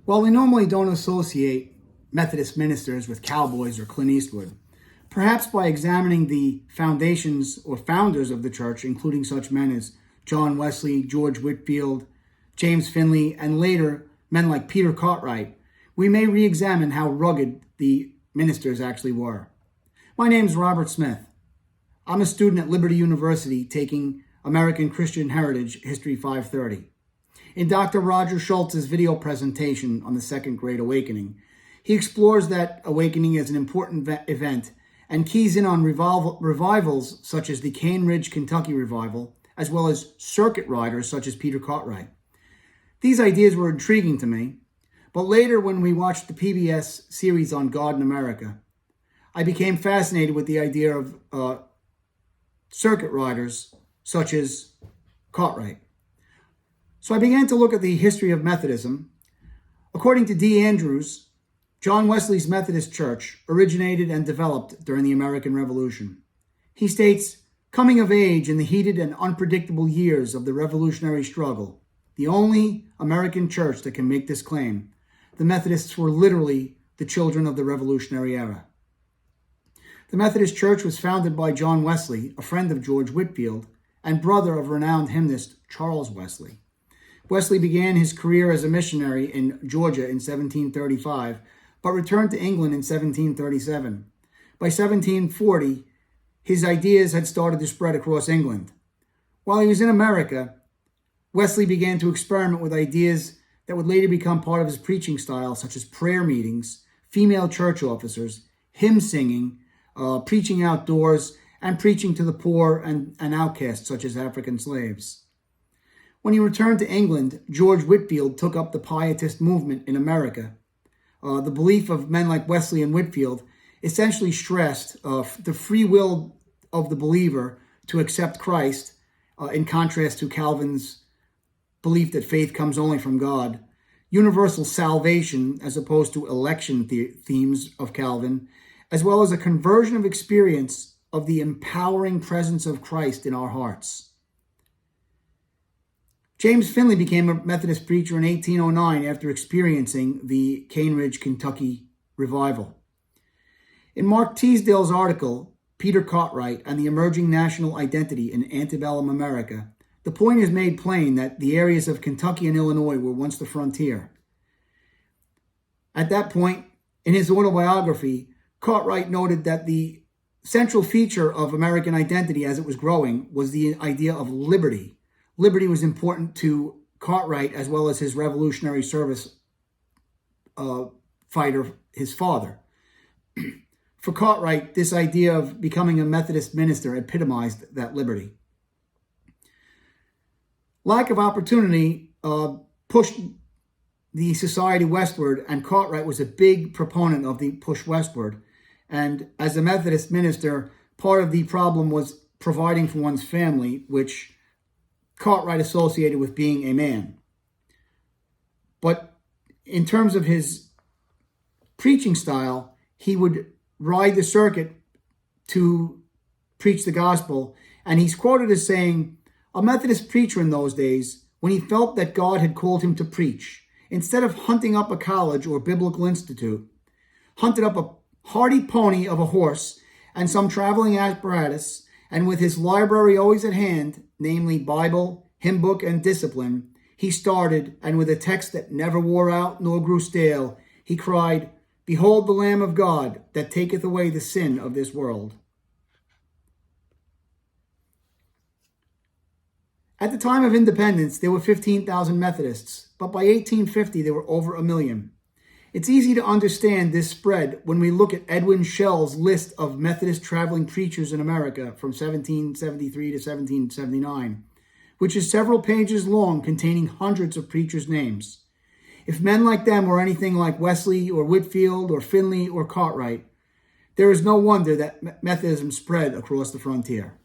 While we normally don't associate Methodist ministers with cowboys or Clint Eastwood, perhaps by examining the foundations or founders of the church, including such men as John Wesley, George Whitefield, James Finley, and later men like Peter Cartwright, we may re-examine how rugged the ministers actually were. My name is Robert Smith. I'm a student at Liberty University taking American Christian Heritage History 530. In Dr. Roger Schultz's video presentation on the Second Great Awakening, he explores that awakening as an important event and keys in on revivals such as the Cane Ridge, Kentucky revival, as well as circuit riders such as Peter Cartwright. These ideas were intriguing to me, but later when we watched the PBS series on God in America, I became fascinated with the idea of circuit riders such as Cartwright. So I began to look at the history of Methodism. According to D. Andrews, John Wesley's Methodist Church originated and developed during the American Revolution. He states, coming of age in the heated and unpredictable years of the revolutionary struggle, the only American church that can make this claim, the Methodists were literally the children of the Revolutionary era. The Methodist Church was founded by John Wesley, a friend of George Whitefield, and brother of renowned hymnist Charles Wesley. Wesley began his career as a missionary in Georgia in 1735, but returned to England in 1737. By 1740, his ideas had started to spread across England. While he was in America, Wesley began to experiment with ideas that would later become part of his preaching style, such as prayer meetings, female church officers, hymn singing, preaching outdoors, and preaching to the poor and outcasts, such as African slaves. When he returned to England, George Whitefield took up the Pietist movement in America. The belief of men like Wesley and Whitefield essentially stressed the free will of the believer to accept Christ, in contrast to Calvin's belief that faith comes only from God, universal salvation as opposed to election themes of Calvin, as well as a conversion of experience of the empowering presence of Christ in our hearts. James Finley became a Methodist preacher in 1809 after experiencing the Cane Ridge, Kentucky revival. In Mark Teasdale's article, Peter Cartwright and the Emerging National Identity in Antebellum America, the point is made plain that the areas of Kentucky and Illinois were once the frontier. At that point, in his autobiography, Cartwright noted that the central feature of American identity as it was growing was the idea of liberty. Liberty was important to Cartwright as well as his Revolutionary Service fighter, his father. For Cartwright, this idea of becoming a Methodist minister epitomized that liberty. Lack of opportunity pushed the society westward, and Cartwright was a big proponent of the push westward. And as a Methodist minister, part of the problem was providing for one's family, which Cartwright associated with being a man. But in terms of his preaching style, he would ride the circuit to preach the gospel. And he's quoted as saying, a Methodist preacher in those days, when he felt that God had called him to preach, instead of hunting up a college or biblical institute, hunted up a hardy pony of a horse and some traveling apparatus, and with his library always at hand, namely Bible, hymn book, and discipline, he started, and with a text that never wore out nor grew stale, he cried, "Behold the Lamb of God that taketh away the sin of this world." At the time of independence, there were 15,000 Methodists, but by 1850, there were over 1 million. It's easy to understand this spread when we look at Edwin Shell's list of Methodist traveling preachers in America from 1773 to 1779, which is several pages long containing hundreds of preachers' names. If men like them were anything like Wesley or Whitefield or Finley or Cartwright, there is no wonder that Methodism spread across the frontier.